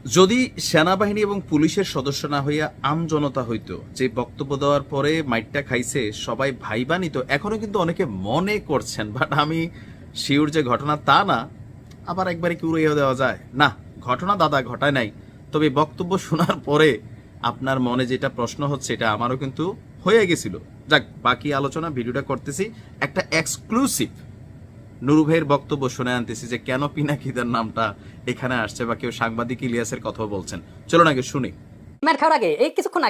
যদি সেনাবাহিনী এবং পুলিশের সদস্য না হইয়া আমজনতা হইতো, যে বক্তব্য দেওয়ার পরে মাইটটা খাইছে সবাই ভাইবা নিত, এখনো কিন্তু অনেকে মনে করছেন, বাট আমি শিওর যে ঘটনা তা না। আবার একবারে কি উড়িয়ে দেওয়া যায় না, ঘটনা দাদা ঘটায় নাই। তবে বক্তব্য শোনার পরে আপনার মনে যেটা প্রশ্ন হচ্ছে এটা আমারও কিন্তু হয়ে গেছিল। যাক, বাকি আলোচনা ভিডিওটা করতেছি, একটা এক্সক্লুসিভ নুরু ভাইয়ের বক্তব্য শুনে আনতেছি যে কেন পিনাকিদার নামটা এখানে আসছে, বা কেউ সাংবাদিক ইলিয়াসের কথাও বলছেন। চলো আগে শুনি। ম্যাট খাওয়ার আগে কিছুক্ষণ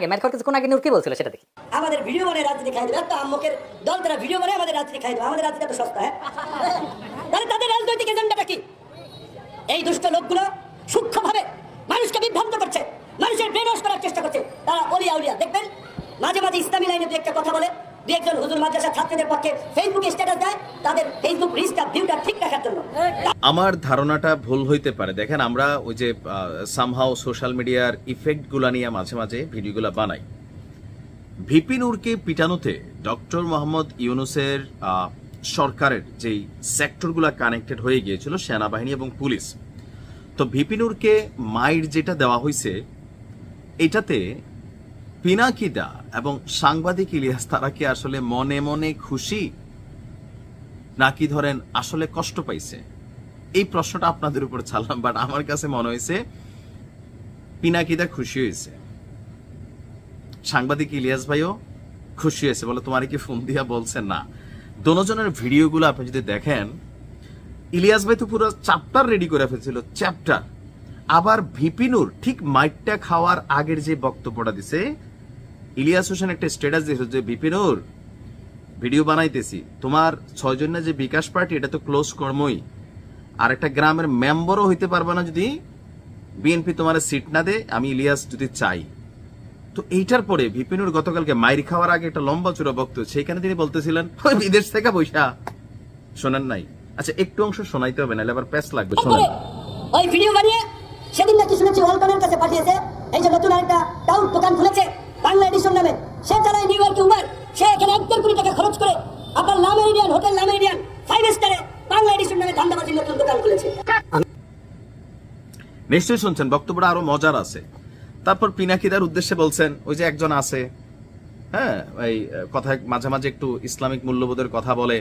আগে নূর কি বলছিল সেটা দেখি। আমাদের ভিডিও বানায় রাজনীতি খাই দেবে, একটা আম্মকের দল তারা ভিডিও বানায় আমাদের রাজনীতি খাই দেবে। আমাদের রাজনীতি এত সস্তা, হ্যাঁ? তাহলে তাদের রাজনৈতিক এজেন্ডাটা কি? এই দুষ্ট লোকগুলো সূক্ষ্মভাবে মানুষকে বিভ্রান্ত করছে, মানুষের ব্রেন ওয়াশ করার চেষ্টা করছে। তারা অলিয়া উলিয়া দেখবেন মাঝে মাঝে ইসলামী লাইনে দু একটা কথা বলে, দু একজন হুজুর মাদ্রাসা ছাত্রদের পক্ষে ফেসবুকে স্ট্যাটাস দেয় তাদের ফেসবুক রিচটা ভিউটা ঠিক রাখার জন্য। আমার ধারণাটা ভুল হইতে পারে। দেখেন, আমরা ওই যে সামহাও সোশ্যাল মিডিয়ার ইফেক্ট গুলা নিয়ে মাঝে মাঝে ভিডিওগুলা বানাই। ভিপি নূরকে পিটানোতে ডক্টর মোহাম্মদ ইউনূসের সরকারের যেই সেক্টরগুলা কানেক্টেড হয়ে গিয়েছিল সেনাবাহিনী এবং পুলিশ, তো ভিপি নূরকে মাইর যেটা দেওয়া হয়েছে এটাতে পিনাকিদা এবং সাংবাদিক ইলিয়াস তারা কি আসলে মনে মনে খুশি, নাকি ধরেন আসলে কষ্ট পাইছে? এই প্রশ্নটা আপনাদের উপর ছাড়লাম, বাট আমার কাছে মনে হয়েছে পিনাকিদা খুশি হয়েছে, সাংবাদিক ইলিয়াস ভাইও খুশি হয়েছে। বলে তোমার কি ফোন দিয়া বলছেন না? দোনোজনের ভিডিওগুলো আপনি যদি দেখেন, ইলিয়াস ভাই তো পুরো চ্যাপ্টার রেডি করে ফেলছিল, চ্যাপ্টার। আবার ভিপি নূর ঠিক মাইটটা খাওয়ার আগের যে বক্তব্যটা দিছে, ইলিয়াস হোসেন একটা স্ট্যাটাস দিয়েছে যে ভিপি নূর ভিডিও বানাইতেছি, তোমার 6 জনের যে বিকাশ পার্টি এটা তো ক্লোজ কর্মই, আর একটা গ্রামের মেম্বারও হইতে পারবে না যদি বিএনপি তোমার সিট না দে, আমি ইলিয়াস যদি চাই। তো এইটার পরে ভিপি নূর গতকালকে মাইর খাওয়ার আগে একটা লম্বা চূড়া বক্তব্য, সেখানে তিনি বলতেছিলেন ওই বিদেশ থেকে বৈশা শোনেন নাই। আচ্ছা, একটু অংশ শোনাইতে হবে, নাহলে আবার প্যাস লাগবে। শোনেন। ওই ভিডিও বানিয়ে সেদিন নাকি শুনেছি ওয়ালটনের কাছে পাঠিয়েছে, এই যে নতুন একটা টাউন দোকান খুলেছে বাংলা এডিশন নামে, সে চালায় নিউ ইয়র্কে উবার, সে এখানে 1.5 কোটি টাকা খরচ করে আপনার লামেরিডিয়ান হোটেল, লামেরিডিয়ান 5 স্টারে বাংলা এডিশন নামে ধান্দাবাজির নতুন দোকান খুলেছে। নিশ্চয়ই শুনছেন, বক্তব্যটা আরো মজার আছে। তারপর পিনাকিদার উদ্দেশ্যে বলছেন ওই যে একজন আছে, হ্যাঁ, এই কথায় মাঝে মাঝে একটু ইসলামিক মূল্যবোধের কথা বলে,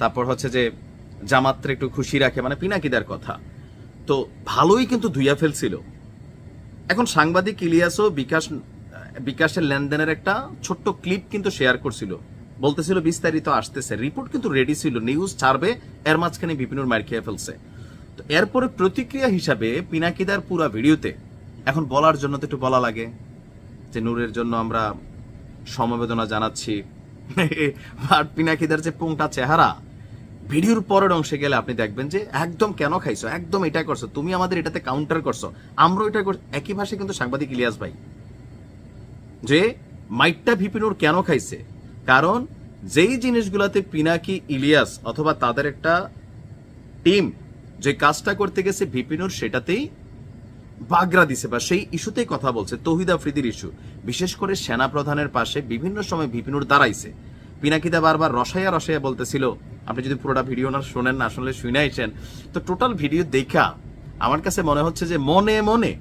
তারপর হচ্ছে যে জামাতরে একটু খুশি রাখে, মানে পিনাকিদার কথা তো ভালোই কিন্তু ধুইয়া ফেলছিল। এখন সাংবাদিক ইলিয়াসও বিকাশের লেনদেনের একটা ছোট্ট ক্লিপ কিন্তু শেয়ার করছিল, বলতেছিল বিস্তারিত আসতেছে, রিপোর্ট কিন্তু রেডি ছিল, নিউজ ছাড়বে, এর মাঝখানে ভিপি নূর মার খেয়ে ফেলছে। তো এরপরে প্রতিক্রিয়া হিসাবে পিনাকিদার পুরা ভিডিওতে, এখন বলার জন্য তো একটু বলা লাগে যে নূরের জন্য আমরা সমবেদনা জানাচ্ছি, বাট পিনাকিদার যে পোংটা চেহারা ভিডিওর পরের অংশে গেলে আপনি দেখবেন যে একদম কেন খাইছো, একদম এটা করছো তুমি, আমাদের এটাতে কাউন্টার করছো, আমরাও এটা করছি। একই ভাষায় কিন্তু সাংবাদিক ইলিয়াস ভাই যে মাইটটা ভিপি নূর কেন খাইছে, কারণ যেই জিনিসগুলাতে পিনাকি ইলিয়াস অথবা তাদের একটা টিম যে কাজটা করতে গেছে ভিপি নূর সেটাতেই বাগরা দিছে, বা সেই ইস্যুতেই কথা বলছে, তৌহিদ আফ্রিদির ইস্যু। বিশেষ করে সেনা প্রধানের পাশে বিভিন্ন সময় ভিপি নূর দাঁড়াইছে। পিনাকিদা বারবার রসাইয়া রসাইয়া বলতেছিল, আপনি যদি পুরোটা ভিডিও না শোনেন, না শুনলে শুনে আইছেন, তো টোটাল ভিডিও দেখা আমার কাছে মনে হচ্ছে যে মনে মনে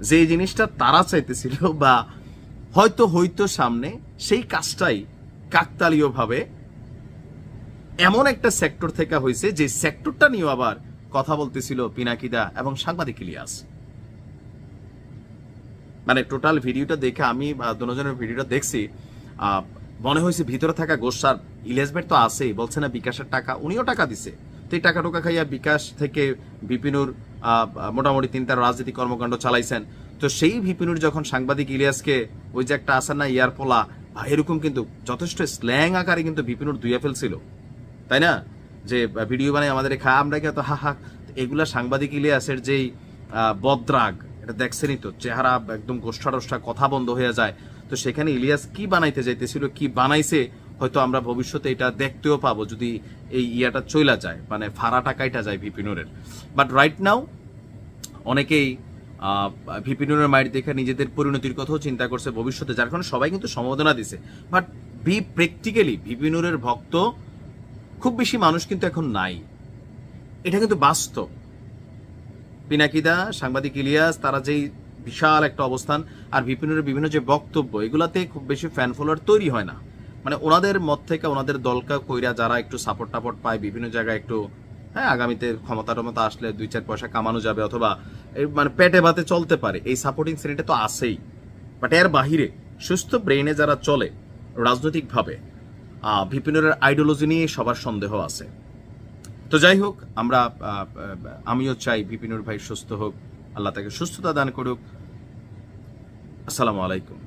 যে জিনিসটা তারা চাইতেছিল বা হয়তো সামনে, সেই কাজটাই কাকতালীয় ভাবে এমন একটা সেক্টর থেকে হয়েছে যে সেক্টরটা নিয়ে আবার কথা বলতেছিল পিনাকিদা এবং সাংবাদিক ইলিয়াস। মানে টোটাল ভিডিওটা দেখে আমি দুজনের ভিডিওটা দেখছি, মনে হয়েছে ভিতরে থাকা গোসার ইলিয়াস ভাই তো আছেই, বলছে না বিকাশের টাকা, উনিও টাকা দিছে, তো এই টাকা টোকা খাইয়া বিকাশ থেকে ভিপি নূর মোটামুটি 3টা রাজনীতি কর্মকাণ্ড চালাইছেন। তো সেই ভিপি নূর যখন সাংবাদিক ইলিয়াসকে ওই যে একটা আসেন না ইয়ার পোলা এরকম কিন্তু যথেষ্ট স্ল্যাং আকারে কিন্তু ভিপি নূর ধুইয়া ফেলছিল, তাই না? যে ভিডিও বানাই আমাদের খা, আমরা কি তো হা, এগুলা সাংবাদিক ইলিয়াসের যেই বদ্রাগ, এটা দেখছেনই তো, চেহারা একদম গোষ্ঠা কথা বন্ধ হয়ে যায়। তো সেখানে ইলিয়াস কি বানাইতে যাইতেছিল, কি বানাইছে, হয়তো আমরা ভবিষ্যতে এটা দেখতেও পাবো যদি এই ইয়াটা চইলা যায়, মানে ফাড়াটা কাইটা যায় ভিপি নূরের। বাট রাইট নাও অনেকেই ভিপি নূরের মায়ের দেখে নিজেদের পরিণতির কথাও চিন্তা করছে ভবিষ্যতে, যার কারণে সবাই কিন্তু সম্বোধনা দিছে। বাট প্র্যাকটিক্যালি ভিপি নূরের ভক্ত খুব বেশি মানুষ কিন্তু এখন নাই, এটা কিন্তু বাস্তব। পিনাকিদা, সাংবাদিক ইলিয়াস, তারা যেই বিশাল একটা অবস্থান, আর বিপিনের বিভিন্ন যে বক্তব্য, এগুলাতে খুব বেশি ফ্যান ফলোয়ার তৈরি হয় না। মানে ওনাদের মত থেকে ওনাদের দলকা কইরা যারা একটু সাপোর্ট টাপোর্ট পায় বিভিন্ন জায়গায়, একটু হ্যাঁ আগামীতে ক্ষমতা টমতা আসলে 2-4 পয়সা কামানো যাবে, অথবা মানে পেটে ভাতে চলতে পারে, এই সাপোর্টিং শ্রেণীটা তো আছেই। বাট এর বাহিরে সুস্থ ব্রেইনে যারা চলে রাজনৈতিকভাবে, বিপিনের আইডিওলজি নিয়ে সবার সন্দেহ আছে। তো যাই হোক, আমিও চাই বিপিনুর ভাই সুস্থ হোক, আল্লাহ তাকে সুস্থতা দান করুক। আসসালামু আলাইকুম।